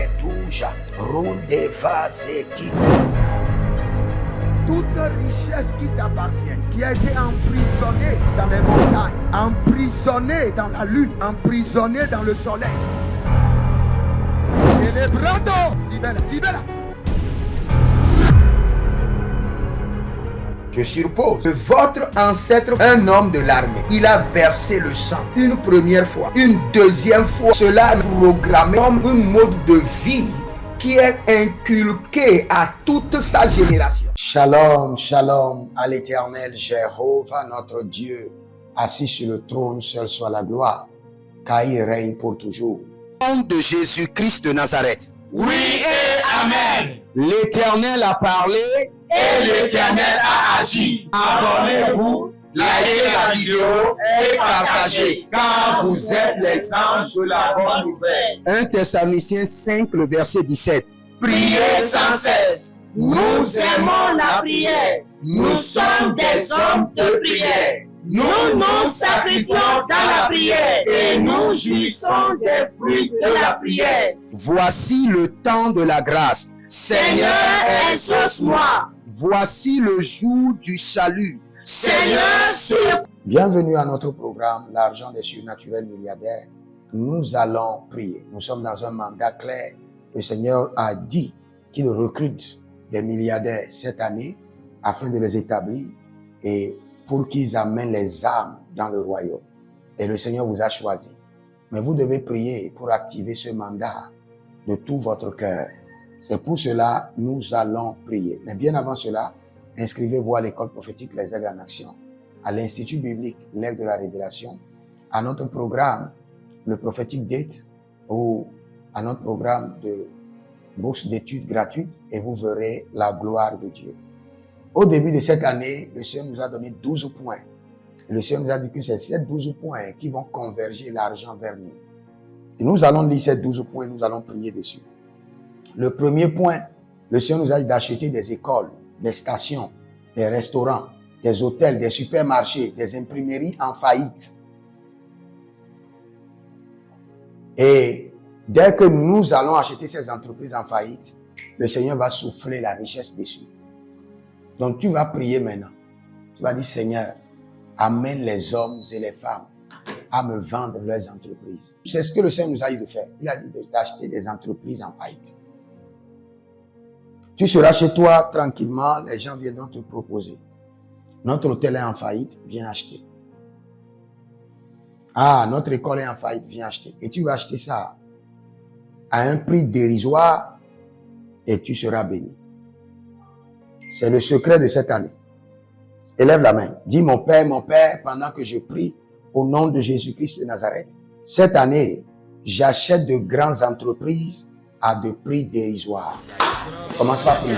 Ketuja, Runde Vazeki. Toute richesse qui t'appartient, qui a été emprisonnée dans les montagnes, emprisonnée dans la lune, emprisonnée dans le soleil. Célébrando, libera, libera. Je suppose que votre ancêtre, un homme de l'armée, il a versé le sang une première fois, une deuxième fois. Cela est programmé comme un mode de vie qui est inculqué à toute sa génération. Shalom, shalom à l'Éternel Jéhovah, notre Dieu, assis sur le trône, seul soit la gloire, car il règne pour toujours. Au nom de Jésus-Christ de Nazareth. Oui et Amen. L'Éternel a parlé et l'Éternel a agi. Abonnez-vous, likez la vidéo et partagez, car vous êtes les anges de la bonne nouvelle. 1 Thessaloniciens 5, le verset 17. Priez sans cesse. Nous aimons la prière. Nous sommes des hommes de prière. Nous nous sacrifions dans la prière et nous jouissons des fruits de la prière. Voici le temps de la grâce. Seigneur, exauce-moi. Voici le jour du salut. Seigneur, sur... Bienvenue à notre programme, l'argent des surnaturels milliardaires. Nous allons prier. Nous sommes dans un mandat clair. Le Seigneur a dit qu'il recrute des milliardaires cette année afin de les établir et pour qu'ils amènent les âmes dans le royaume. Et le Seigneur vous a choisi. Mais vous devez prier pour activer ce mandat de tout votre cœur. C'est pour cela que nous allons prier. Mais bien avant cela, inscrivez-vous à l'école prophétique Les Aigles en Action, à l'Institut biblique L'Aigle de la Révélation, à notre programme Le Prophétique Date ou à notre programme de bourse d'études gratuite et vous verrez la gloire de Dieu. Au début de cette année, le Seigneur nous a donné 12 points. Et le Seigneur nous a dit que c'est ces 12 points qui vont converger l'argent vers nous. Et nous allons lire ces 12 points et nous allons prier dessus. Le premier point, le Seigneur nous a dit d'acheter des écoles, des stations, des restaurants, des hôtels, des supermarchés, des imprimeries en faillite. Et dès que nous allons acheter ces entreprises en faillite, le Seigneur va souffler la richesse dessus. Donc tu vas prier maintenant. Tu vas dire, Seigneur, amène les hommes et les femmes à me vendre leurs entreprises. C'est ce que le Seigneur nous a dit de faire. Il a dit d'acheter des entreprises en faillite. Tu seras chez toi tranquillement, les gens viendront te proposer. Notre hôtel est en faillite, viens acheter. Ah, notre école est en faillite, viens acheter. Et tu vas acheter ça à un prix dérisoire et tu seras béni. C'est le secret de cette année. Élève la main. Dis, mon Père, pendant que je prie au nom de Jésus-Christ de Nazareth, cette année, j'achète de grandes entreprises à de prix dérisoires. Commence par prier.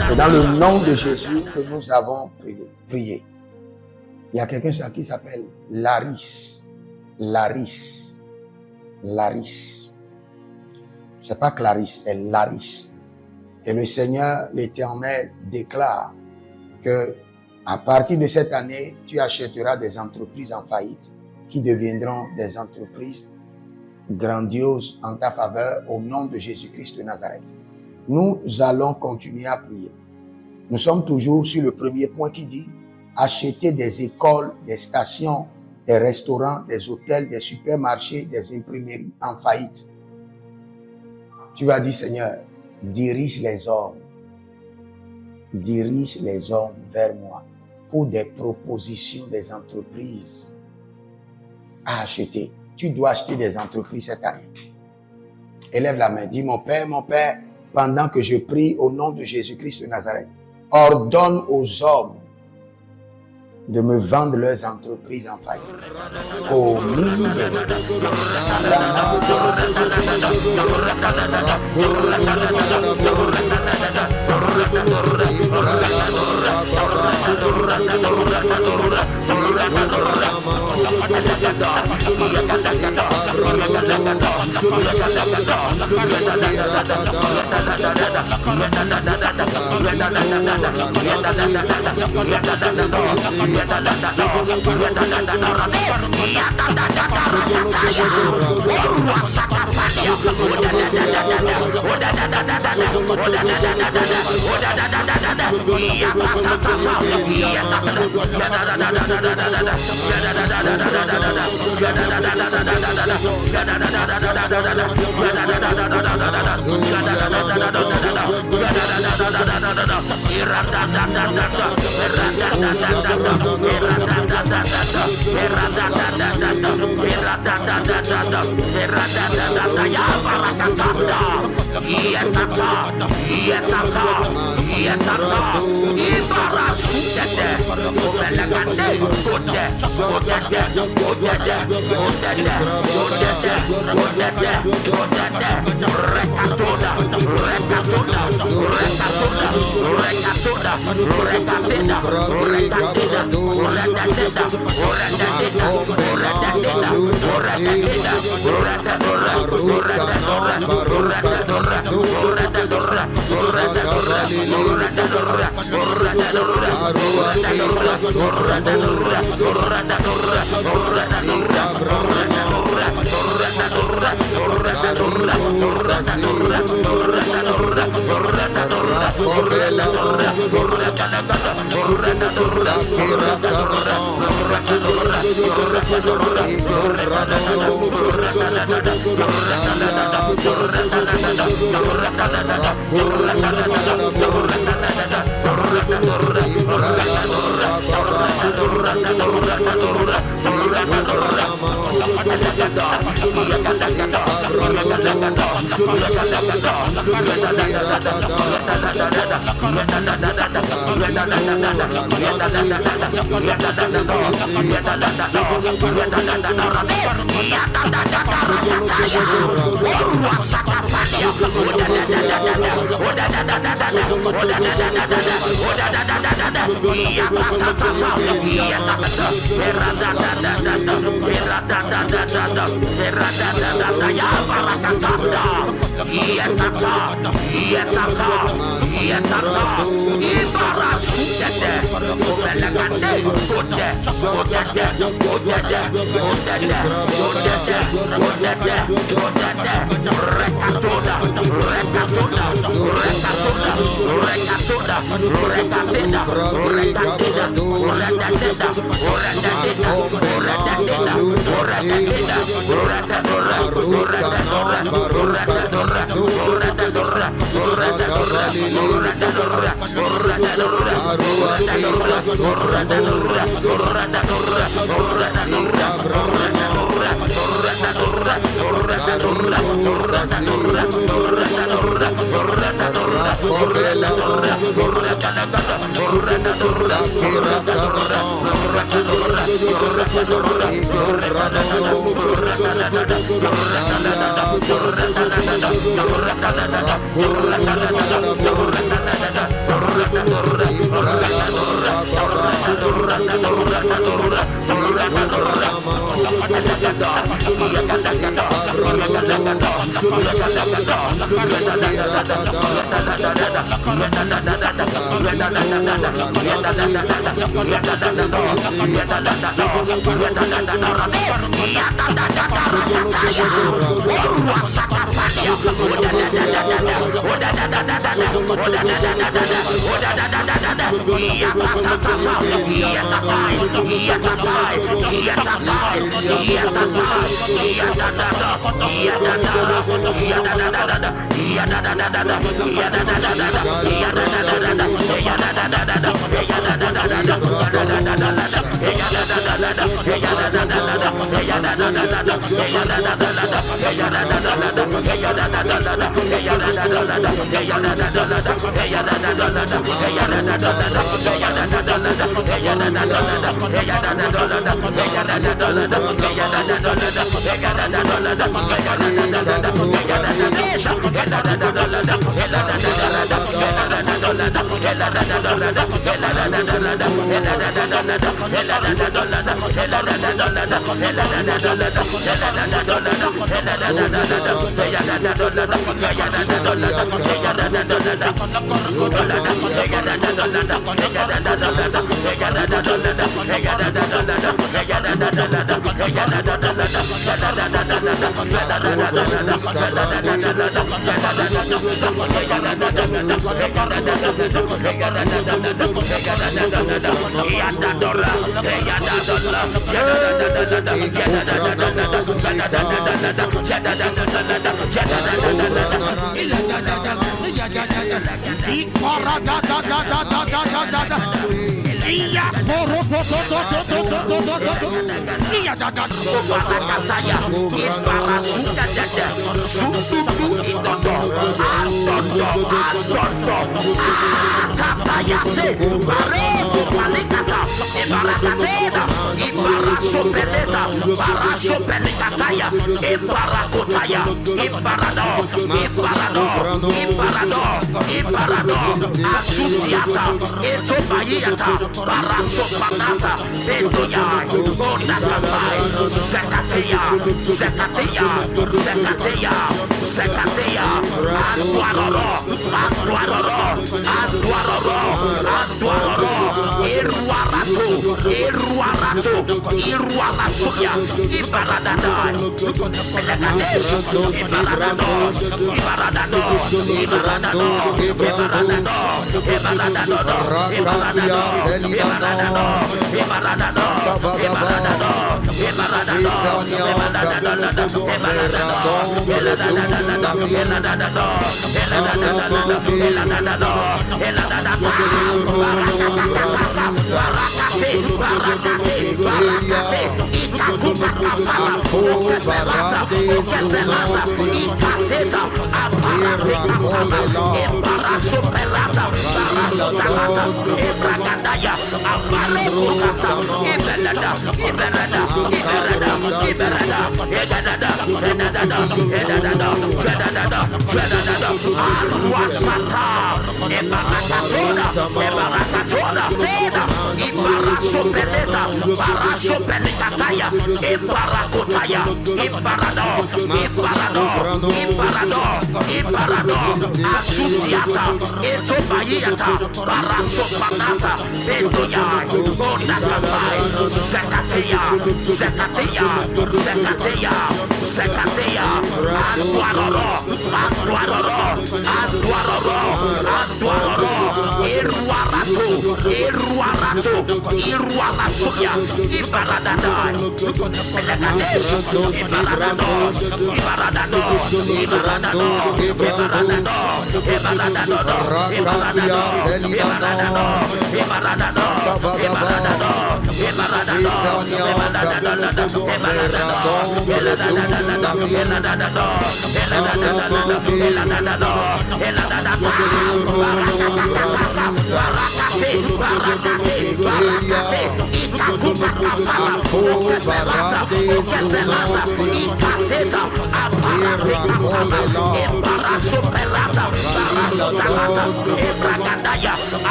C'est dans le nom de Jésus que nous avons prié. Il y a quelqu'un qui s'appelle Laris. Laris. Laris. C'est pas Clarisse, c'est Laris. Et le Seigneur, l'Éternel, déclare que à partir de cette année, tu achèteras des entreprises en faillite qui deviendront des entreprises grandioses en ta faveur au nom de Jésus-Christ de Nazareth. Nous allons continuer à prier. Nous sommes toujours sur le premier point qui dit acheter des écoles, des stations, des restaurants, des hôtels, des supermarchés, des imprimeries en faillite. Tu vas dire, Seigneur, dirige les hommes vers moi pour des propositions des entreprises à acheter. Tu dois acheter des entreprises cette année. Élève la main, dis mon Père, pendant que je prie au nom de Jésus-Christ de Nazareth, ordonne aux hommes de me vendre leurs entreprises en faillite.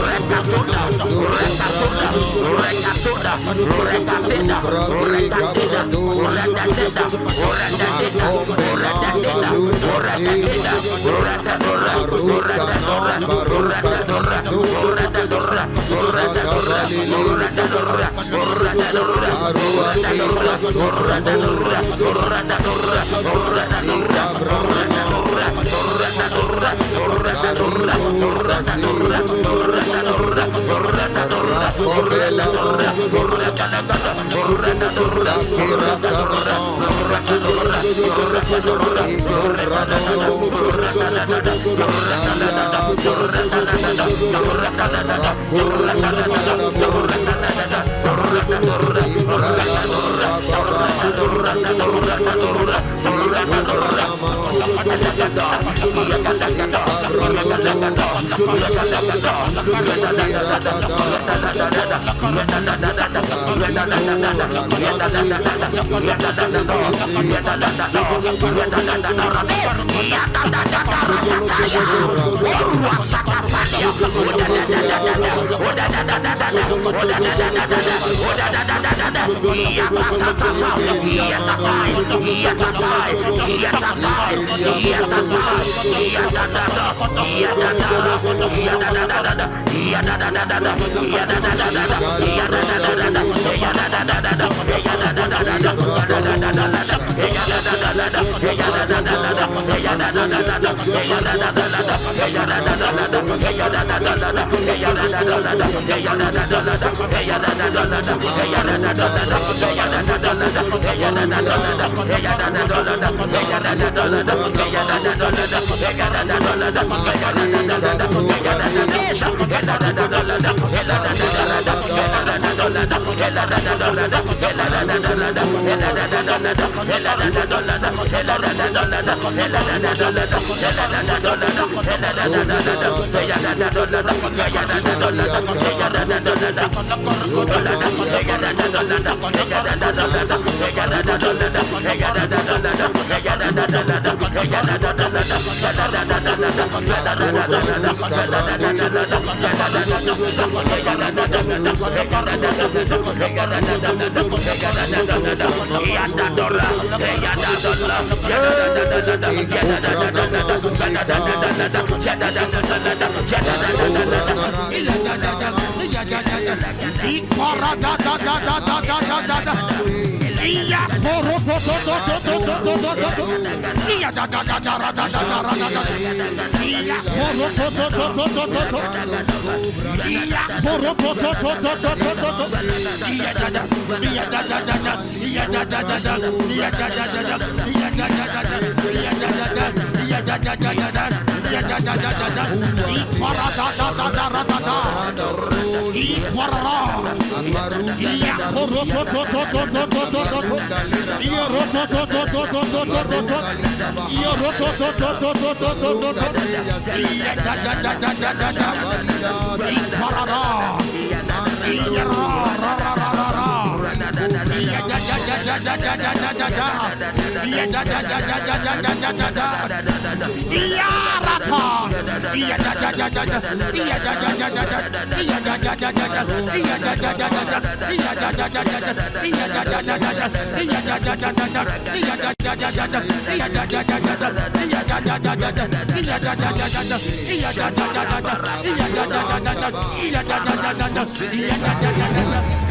Recatona,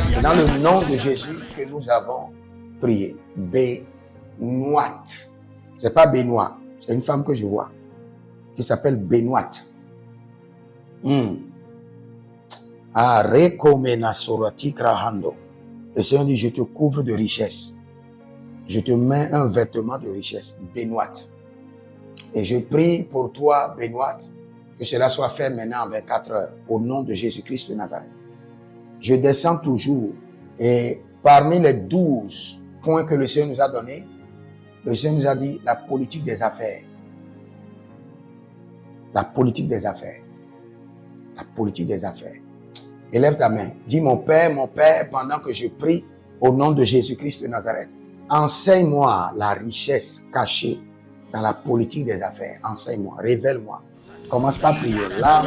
C'est dans le nom de Jésus que nous avons prié. Benoît. C'est pas Benoît. C'est une femme que je vois qui s'appelle Benoît. Le Seigneur dit, je te couvre de richesse. Je te mets un vêtement de richesse. Benoît. Et je prie pour toi, Benoît, que cela soit fait maintenant en 24 heures. Au nom de Jésus-Christ de Nazareth. Je descends toujours. Et parmi les 12 points que le Seigneur nous a donnés, le Seigneur nous a dit la politique des affaires. La politique des affaires. La politique des affaires. Élève ta main. Dis, mon Père, pendant que je prie au nom de Jésus-Christ de Nazareth, enseigne-moi la richesse cachée dans la politique des affaires. Enseigne-moi, révèle-moi Commence par prier. Là,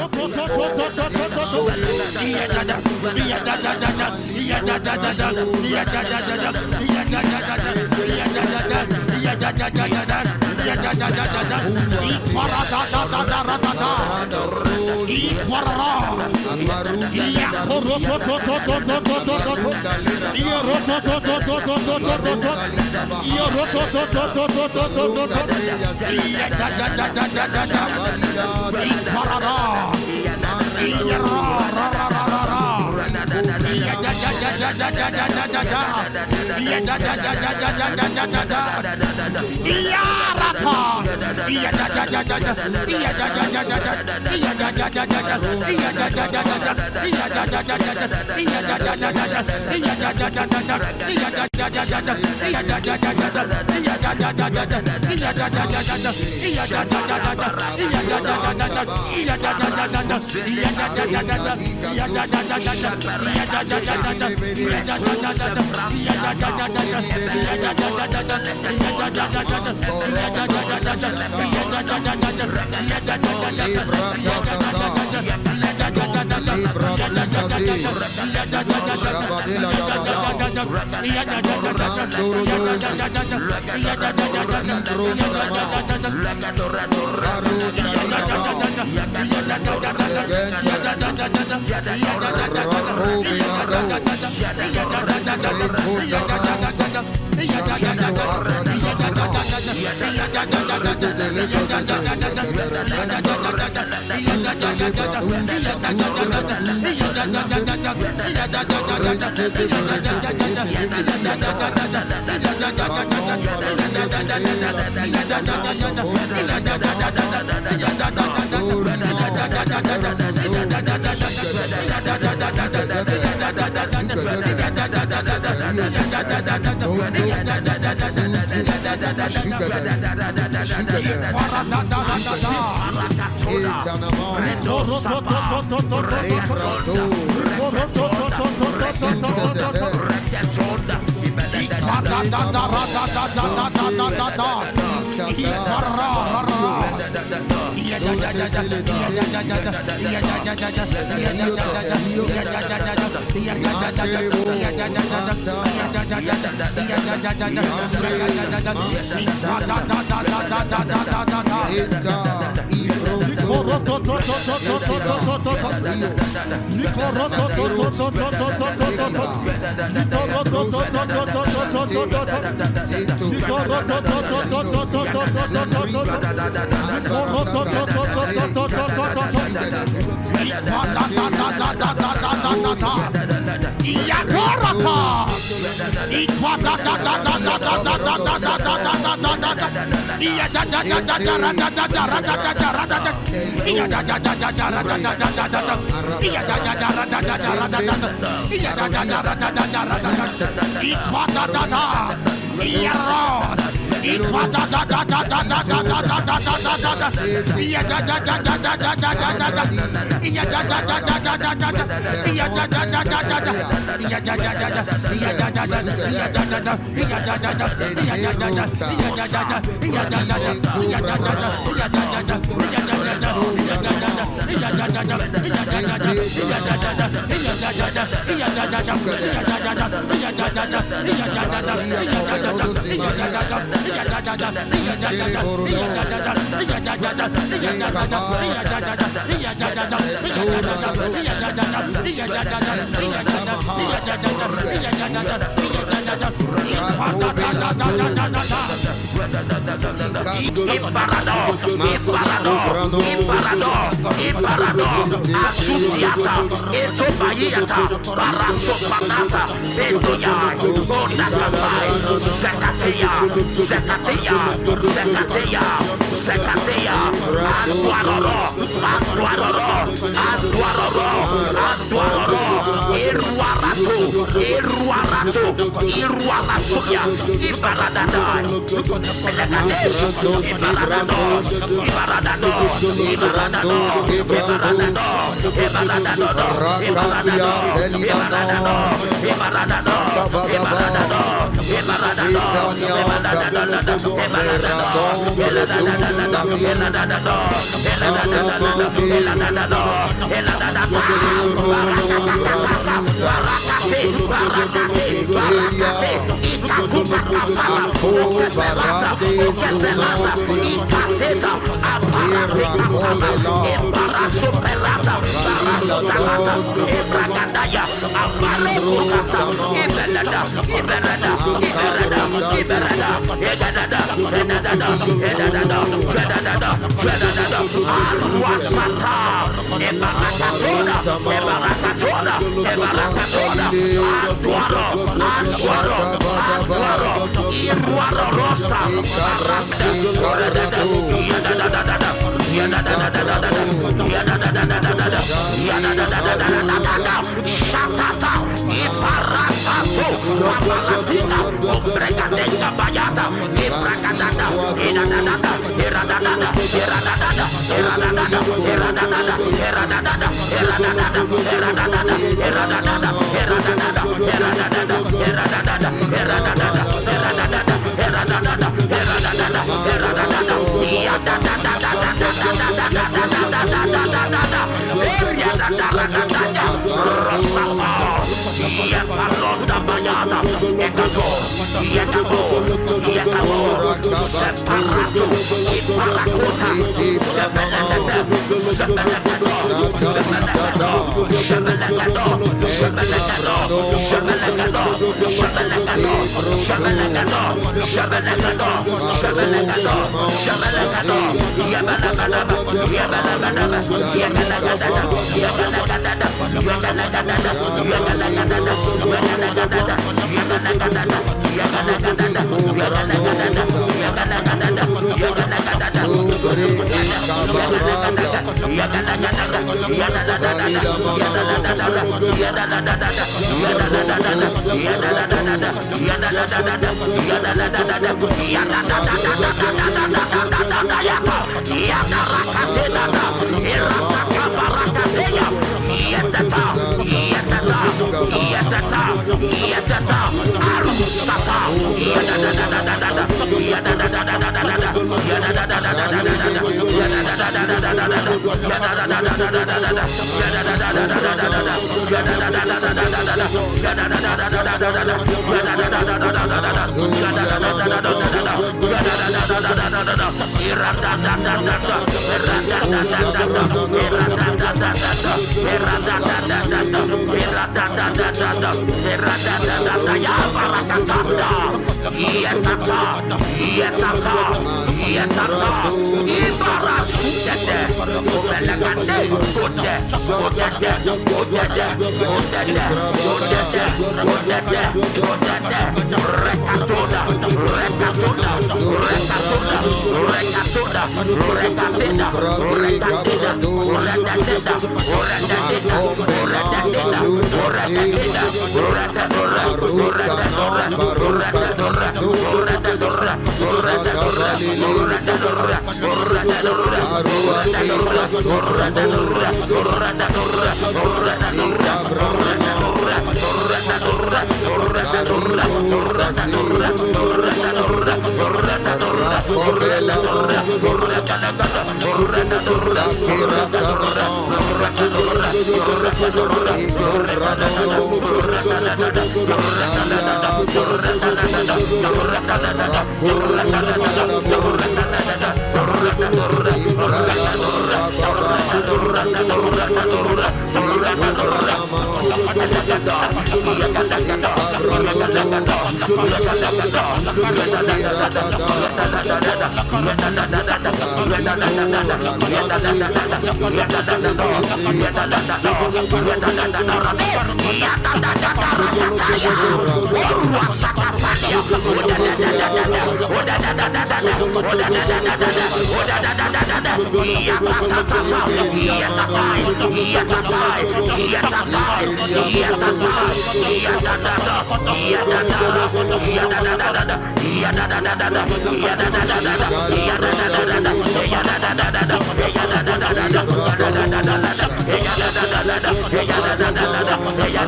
Yeah.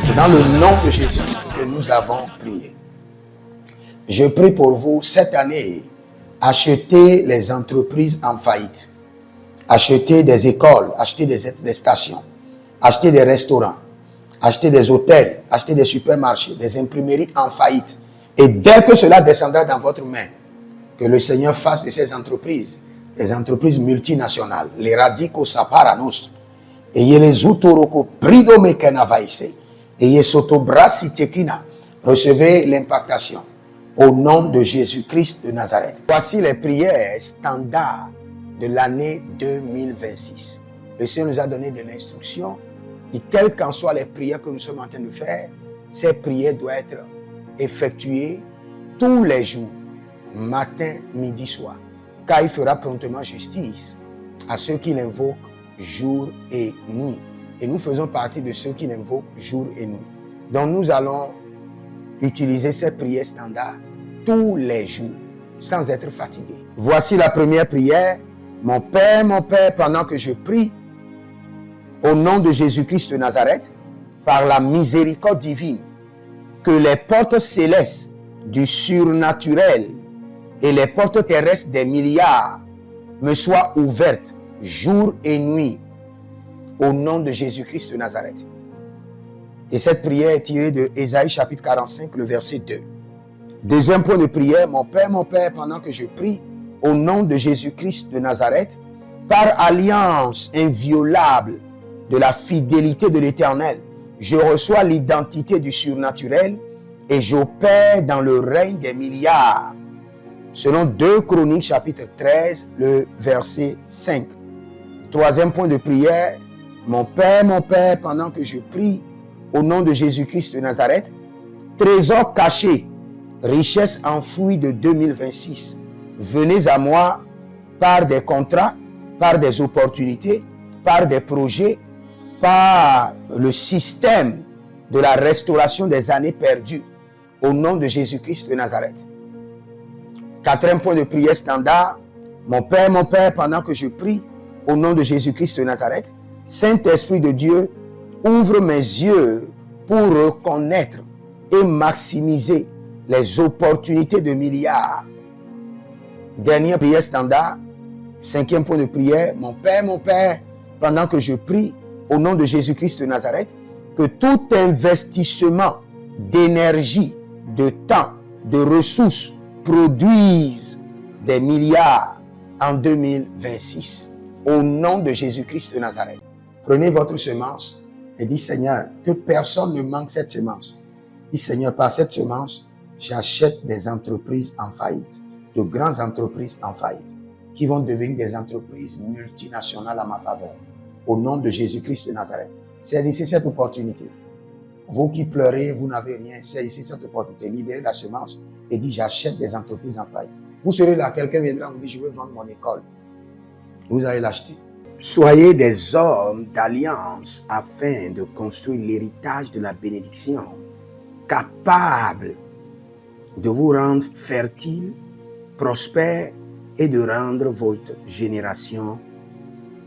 C'est dans le nom de Jésus que nous avons prié. Je prie pour vous cette année, achetez les entreprises en faillite, achetez des écoles, achetez des stations, achetez des restaurants, achetez des hôtels, achetez des supermarchés, des imprimeries en faillite. Et dès que cela descendra dans votre main, que le Seigneur fasse de ces entreprises des entreprises multinationales, les radicaux saparanos, et les utoroko prido mekena vaise, et sotobrasi tekina, recevez l'impactation au nom de Jésus-Christ de Nazareth. Voici les prières standards de l'année 2026. Le Seigneur nous a donné de l'instruction et quelles qu'en soient les prières que nous sommes en train de faire, ces prières doivent être effectuées tous les jours, matin, midi, soir. Car il fera promptement justice à ceux qui l'invoquent jour et nuit. Et nous faisons partie de ceux qui l'invoquent jour et nuit. Donc nous allons utiliser ces prières standards tous les jours, sans être fatigués. Voici la première prière. Mon Père, pendant que je prie, au nom de Jésus-Christ de Nazareth, par la miséricorde divine, que les portes célestes du surnaturel et les portes terrestres des milliards me soient ouvertes jour et nuit, au nom de Jésus-Christ de Nazareth. Et cette prière est tirée de Ésaïe chapitre 45, le verset 2. Deuxième point de prière, mon Père, pendant que je prie, au nom de Jésus-Christ de Nazareth, par alliance inviolable de la fidélité de l'Éternel, je reçois l'identité du surnaturel et j'opère dans le règne des milliards. Selon 2 Chroniques chapitre 13, le verset 5. Troisième point de prière, mon Père, pendant que je prie, au nom de Jésus-Christ de Nazareth, trésor caché, richesse enfouie de 2026, venez à moi par des contrats, par des opportunités, par des projets, par le système de la restauration des années perdues, au nom de Jésus-Christ de Nazareth. Quatrième point de prière standard, mon Père, pendant que je prie, au nom de Jésus-Christ de Nazareth, Saint-Esprit de Dieu, ouvre mes yeux pour reconnaître et maximiser les opportunités de milliards. Dernière prière standard, cinquième point de prière, mon Père, pendant que je prie, au nom de Jésus-Christ de Nazareth, que tout investissement d'énergie, de temps, de ressources produise des milliards en 2026. Au nom de Jésus-Christ de Nazareth. Prenez votre semence et dites, Seigneur, que personne ne manque cette semence. Dites, Seigneur, par cette semence, j'achète des entreprises en faillite, de grandes entreprises en faillite, qui vont devenir des entreprises multinationales à ma faveur. Au nom de Jésus-Christ de Nazareth. Saisissez cette opportunité. Vous qui pleurez, vous n'avez rien, saisissez cette opportunité. Libérez la semence et dites, j'achète des entreprises en faillite. Vous serez là, quelqu'un viendra vous dire, je veux vendre mon école. Vous allez l'acheter. Soyez des hommes d'alliance afin de construire l'héritage de la bénédiction, capables de vous rendre fertile, prospère et de rendre votre génération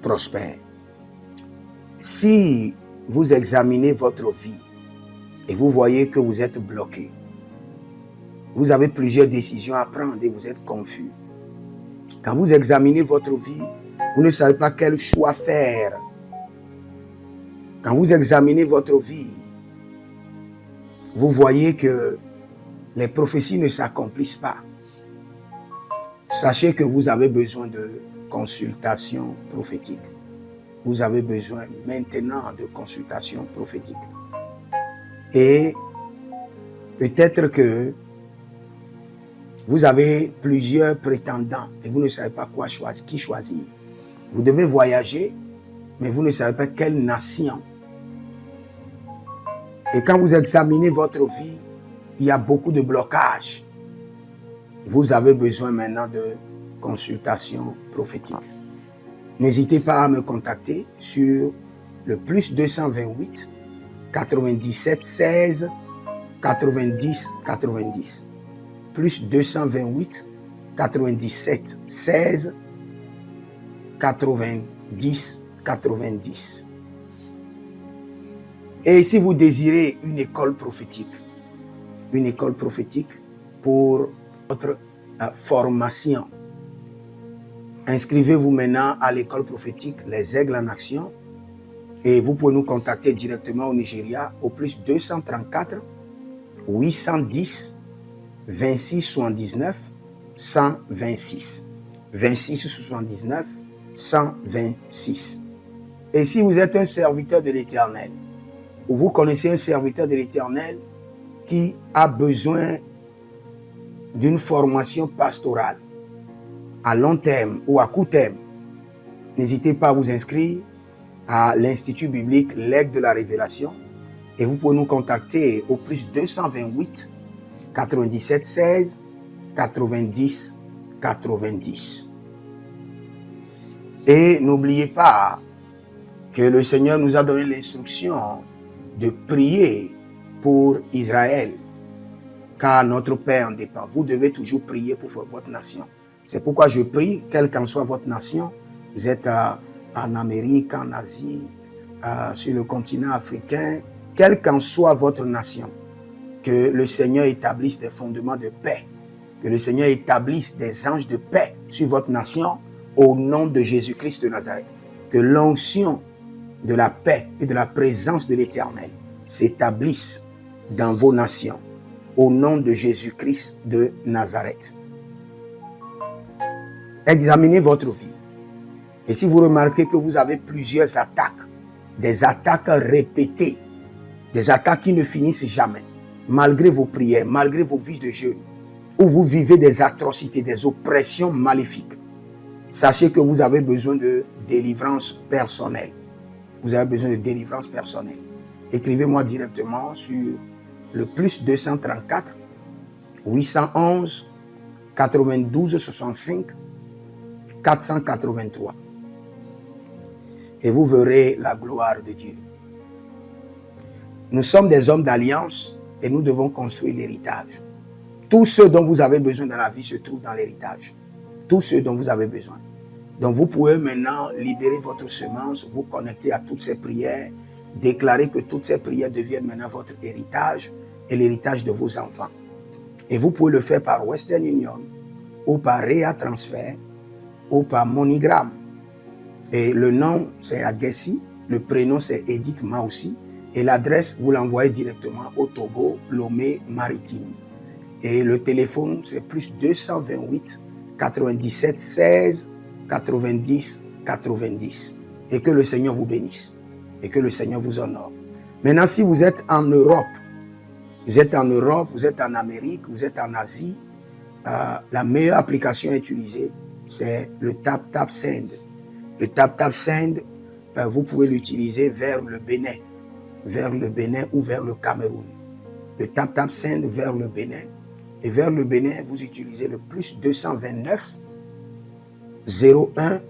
prospère. Si vous examinez votre vie et vous voyez que vous êtes bloqué, vous avez plusieurs décisions à prendre et vous êtes confus. Quand vous examinez votre vie, vous ne savez pas quel choix faire. Quand vous examinez votre vie, vous voyez que les prophéties ne s'accomplissent pas. Sachez que vous avez besoin de consultation prophétique. Vous avez besoin maintenant de consultation prophétique. Et peut-être que vous avez plusieurs prétendants et vous ne savez pas qui choisir. Vous devez voyager, mais vous ne savez pas quelle nation. Et quand vous examinez votre vie, il y a beaucoup de blocages. Vous avez besoin maintenant de consultation prophétique. N'hésitez pas à me contacter sur le plus 228 97 16 90 90. Plus 228 97 16 90 90. Et si vous désirez une école prophétique pour votre formation, inscrivez-vous maintenant à l'école prophétique Les Aigles en Action et vous pouvez nous contacter directement au Nigeria au plus 234 810 26 79 126. 26 79 126. Et si vous êtes un serviteur de l'Éternel, ou vous connaissez un serviteur de l'Éternel qui a besoin d'une formation pastorale à long terme ou à court terme, n'hésitez pas à vous inscrire à l'Institut biblique L'Aigle de la Révélation et vous pouvez nous contacter au plus 228 97 16 90 90. Et n'oubliez pas que le Seigneur nous a donné l'instruction de prier pour Israël, car notre paix en dépend. Vous devez toujours prier pour votre nation. C'est pourquoi je prie, quelle qu'en soit votre nation, vous êtes en Amérique, en Asie, sur le continent africain, quelle qu'en soit votre nation, que le Seigneur établisse des fondements de paix, que le Seigneur établisse des anges de paix sur votre nation au nom de Jésus-Christ de Nazareth. Que l'onction de la paix et de la présence de l'Éternel s'établisse dans vos nations au nom de Jésus-Christ de Nazareth. Examinez votre vie. Et si vous remarquez que vous avez plusieurs attaques, des attaques répétées, des attaques qui ne finissent jamais, malgré vos prières, malgré vos vies de jeûne, où vous vivez des atrocités, des oppressions maléfiques, sachez que vous avez besoin de délivrance personnelle. Vous avez besoin de délivrance personnelle. Écrivez-moi directement sur le plus 234 811 92 65 483. Et vous verrez la gloire de Dieu. Nous sommes des hommes d'alliance et nous devons construire l'héritage. Tout ce dont vous avez besoin dans la vie se trouve dans l'héritage. Tout ce dont vous avez besoin. Donc vous pouvez maintenant libérer votre semence, vous connecter à toutes ces prières, déclarer que toutes ces prières deviennent maintenant votre héritage et l'héritage de vos enfants. Et vous pouvez le faire par Western Union ou par Rea Transfer ou par MoneyGram. Et le nom c'est Agessi, le prénom c'est Edith Maussi et l'adresse vous l'envoyez directement au Togo, Lomé Maritime. Et le téléphone c'est plus 228 97 16 90 90. Et que le Seigneur vous bénisse. Et que le Seigneur vous honore. Maintenant, si vous êtes en Europe, vous êtes en Amérique, vous êtes en Asie, la meilleure application à utiliser, c'est le TapTapSend. Le TapTapSend, vous pouvez l'utiliser vers le Bénin ou vers le Cameroun. Le TapTapSend vers le Bénin. Et vers le Bénin, vous utilisez le plus 229 01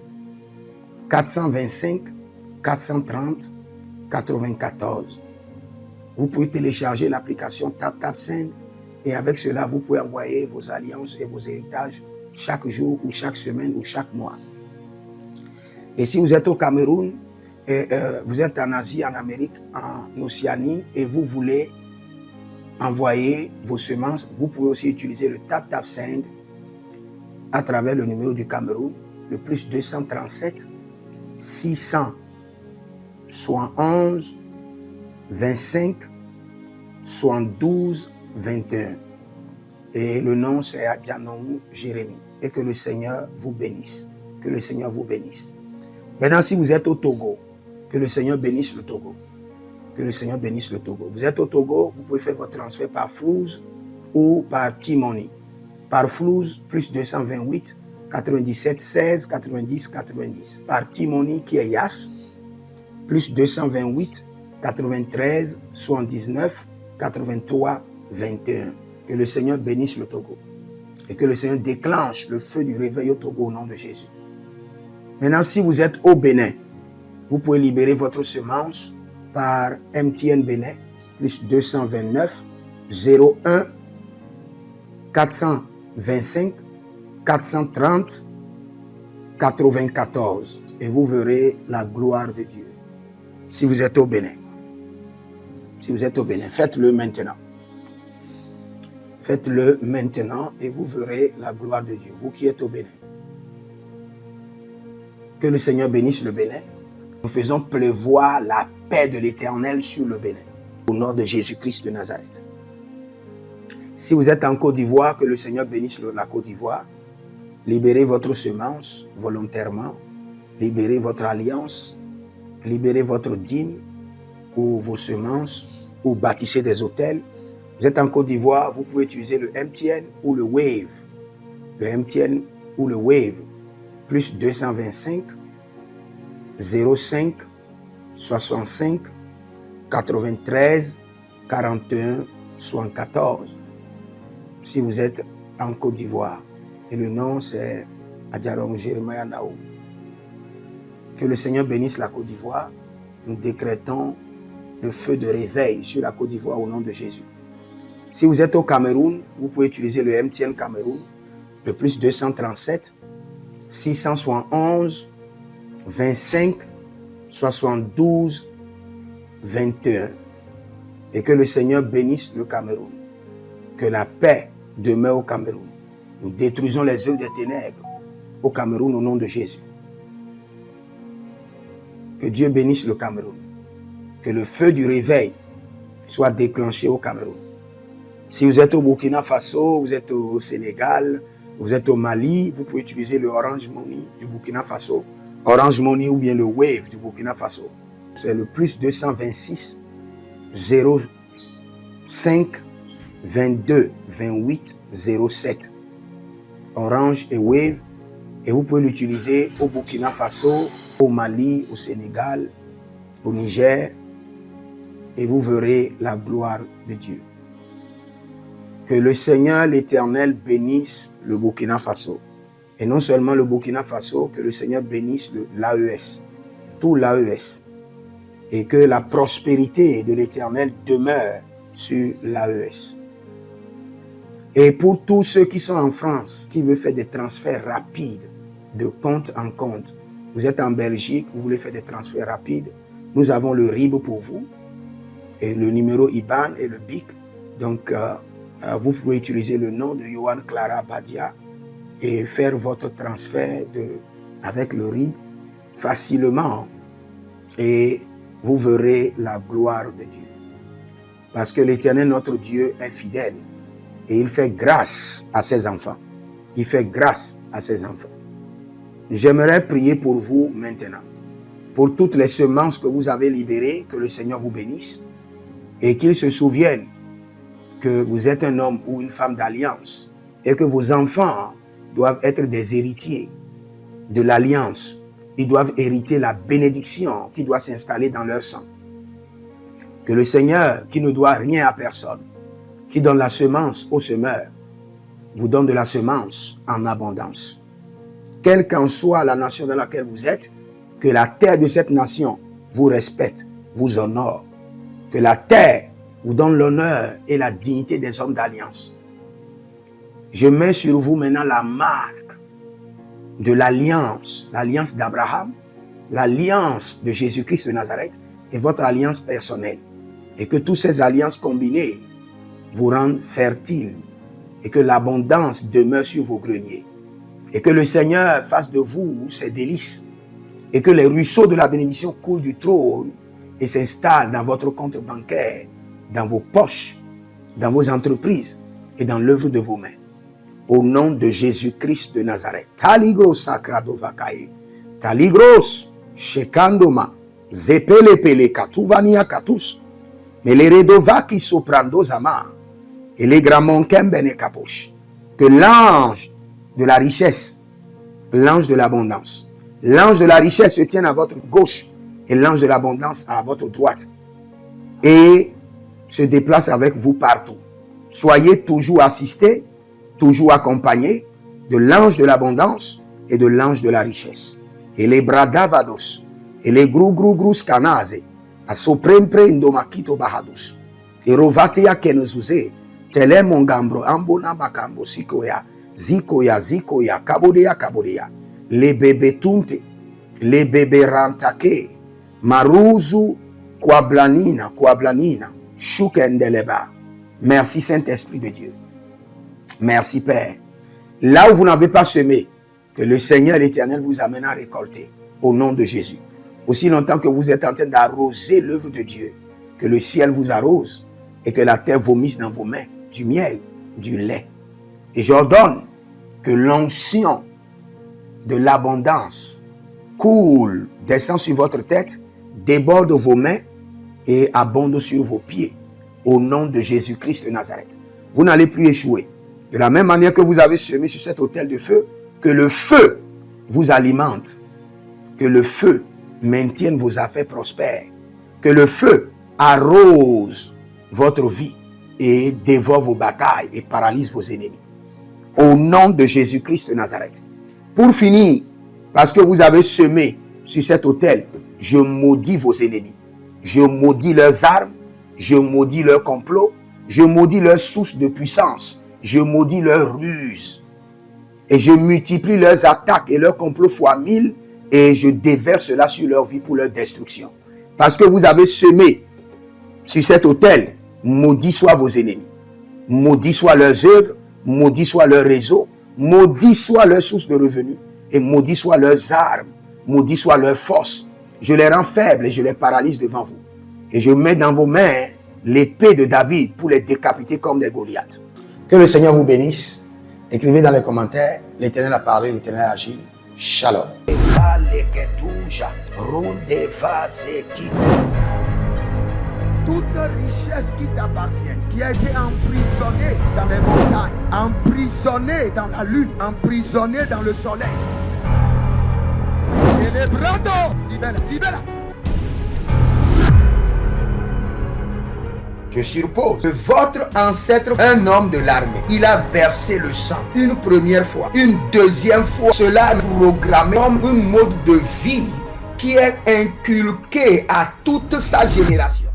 425 430 94. Vous pouvez télécharger l'application TapTapSend Et avec cela, vous pouvez envoyer vos alliances et vos héritages chaque jour ou chaque semaine ou chaque mois. Et si vous êtes au Cameroun, et, vous êtes en Asie, en Amérique, en Océanie, et vous voulez envoyer vos semences, vous pouvez aussi utiliser le Tap Send à travers le numéro du Cameroun, le plus 237 671 25 72 21. Et le nom c'est Adjanou Jérémie. Et que le Seigneur vous bénisse. Que le Seigneur vous bénisse. Maintenant, si vous êtes au Togo, que le Seigneur bénisse le Togo. Que le Seigneur bénisse le Togo. Vous êtes au Togo, vous pouvez faire votre transfert par Flouz ou par T-Money. Par Flouz, plus 228 97 16 90 90. Par T-Money qui est Yas, plus 228 93 79 83 21. Que le Seigneur bénisse le Togo. Et que le Seigneur déclenche le feu du réveil au Togo au nom de Jésus. Maintenant, si vous êtes au Bénin, vous pouvez libérer votre semence par MTN Bénin, plus 229 01 425 430 94. Et vous verrez la gloire de Dieu. Si vous êtes au Bénin. Si vous êtes au Bénin, faites-le maintenant. Faites-le maintenant et vous verrez la gloire de Dieu, vous qui êtes au Bénin. Que le Seigneur bénisse le Bénin. Nous faisons pleuvoir la paix de l'Éternel sur le Bénin, au nom de Jésus-Christ de Nazareth. Si vous êtes en Côte d'Ivoire, que le Seigneur bénisse la Côte d'Ivoire. Libérez votre semence volontairement. Libérez votre alliance. Libérez votre dîme ou vos semences ou bâtissez des hôtels. Vous êtes en Côte d'Ivoire, vous pouvez utiliser le MTN ou le Wave. Le MTN ou le Wave, plus 225 05 65 93 41 74. Si vous êtes en Côte d'Ivoire, et le nom c'est Adjarom Jérémie Naou. Que le Seigneur bénisse la Côte d'Ivoire. Nous décrétons le feu de réveil sur la Côte d'Ivoire au nom de Jésus. Si vous êtes au Cameroun, vous pouvez utiliser le MTN Cameroun, le plus 237 671 25 72 21. Et que le Seigneur bénisse le Cameroun. Que la paix demeure au Cameroun. Nous détruisons les œuvres des ténèbres au Cameroun au nom de Jésus. Que Dieu bénisse le Cameroun. Que le feu du réveil soit déclenché au Cameroun. Si vous êtes au Burkina Faso, vous êtes au Sénégal, vous êtes au Mali, vous pouvez utiliser le Orange Money du Burkina Faso, Orange Money ou bien le Wave du Burkina Faso. C'est le plus 226 05 22 28 07. Orange et Wave. Et vous pouvez l'utiliser au Burkina Faso, au Mali, au Sénégal, au Niger. Et vous verrez la gloire de Dieu. Que le Seigneur, l'Éternel, bénisse le Burkina Faso. Et non seulement le Burkina Faso, que le Seigneur bénisse l'AES, tout l'AES. Et que la prospérité de l'Éternel demeure sur l'AES. Et pour tous ceux qui sont en France, qui veulent faire des transferts rapides de compte en compte, vous êtes en Belgique, vous voulez faire des transferts rapides, nous avons le RIB pour vous, et le numéro IBAN et le BIC. Donc, vous pouvez utiliser le nom de Yohan Clara Badia et faire votre transfert avec le RIB facilement. Et vous verrez la gloire de Dieu. Parce que l'Éternel, notre Dieu, est fidèle. Et il fait grâce à ses enfants. Il fait grâce à ses enfants. J'aimerais prier pour vous maintenant. Pour toutes les semences que vous avez libérées, que le Seigneur vous bénisse. Et qu'il se souvienne que vous êtes un homme ou une femme d'alliance. Et que vos enfants doivent être des héritiers de l'alliance. Ils doivent hériter la bénédiction qui doit s'installer dans leur sang. Que le Seigneur, qui ne doit rien à personne, qui donne la semence au semeur, vous donne de la semence en abondance. Quelle qu'en soit la nation dans laquelle vous êtes, que la terre de cette nation vous respecte, vous honore. Que la terre vous donne l'honneur et la dignité des hommes d'alliance. Je mets sur vous maintenant la marque de l'alliance d'Abraham, l'alliance de Jésus-Christ de Nazareth et votre alliance personnelle. Et que toutes ces alliances combinées vous rendent fertiles et que l'abondance demeure sur vos greniers. Et que le Seigneur fasse de vous ses délices et que les ruisseaux de la bénédiction coulent du trône et s'installent dans votre compte bancaire, dans vos poches, dans vos entreprises et dans l'œuvre de vos mains. Au nom de Jésus-Christ de Nazareth. Taligros sacrado vakae. Taligros shekandoma. Zepelepele katuvania katus. Meleredovaki soprando zama. Et les gramons kembene kaposh. Que l'ange de la richesse, l'ange de l'abondance, l'ange de la richesse se tienne à votre gauche et l'ange de l'abondance à votre droite. Et se déplace avec vous partout. Soyez toujours assistés, toujours accompagné de l'ange de l'abondance et de l'ange de la richesse. Et les bradavados, et les grou scanase, a soprempre indomakito bahadus, et rovatia kenezuze, tele mongambro, ambona makambo sikoya, zikoya, kabodea, les bébés tunte, les bébés rantake, maruzu, kwablanina, shukendeleba. Merci Saint-Esprit de Dieu. Merci Père. Là où vous n'avez pas semé, que le Seigneur l'Éternel vous amène à récolter. Au nom de Jésus. Aussi longtemps que vous êtes en train d'arroser l'œuvre de Dieu, que le ciel vous arrose et que la terre vomisse dans vos mains du miel, du lait. Et j'ordonne que l'onction de l'abondance coule, descend sur votre tête, déborde vos mains et abonde sur vos pieds. Au nom de Jésus-Christ de Nazareth. Vous n'allez plus échouer. De la même manière que vous avez semé sur cet autel de feu, que le feu vous alimente, que le feu maintienne vos affaires prospères, que le feu arrose votre vie et dévore vos batailles et paralyse vos ennemis. Au nom de Jésus-Christ de Nazareth. Pour finir, parce que vous avez semé sur cet autel, je maudis vos ennemis. Je maudis leurs armes, je maudis leurs complots, je maudis leurs sources de puissance, je maudis leurs ruses. Et je multiplie leurs attaques et leurs complots fois 1000 et je déverse cela sur leur vie pour leur destruction. Parce que vous avez semé sur cet autel, maudits soient vos ennemis. Maudits soient leurs œuvres, maudits soient leurs réseaux, maudits soient leurs sources de revenus et maudits soient leurs armes, maudits soient leurs forces. Je les rends faibles et je les paralyse devant vous. Et je mets dans vos mains l'épée de David pour les décapiter comme des Goliaths. Que le Seigneur vous bénisse. Écrivez dans les commentaires, l'Éternel a parlé, l'Éternel a agi. Shalom. Toute richesse qui t'appartient, qui a été emprisonnée dans les montagnes, emprisonnée dans la lune, emprisonnée dans le soleil. Célébrando, libera. Je suppose que votre ancêtre, un homme de l'armée, il a versé le sang une première fois, une deuxième fois. Cela est programmé comme un mode de vie qui est inculqué à toute sa génération.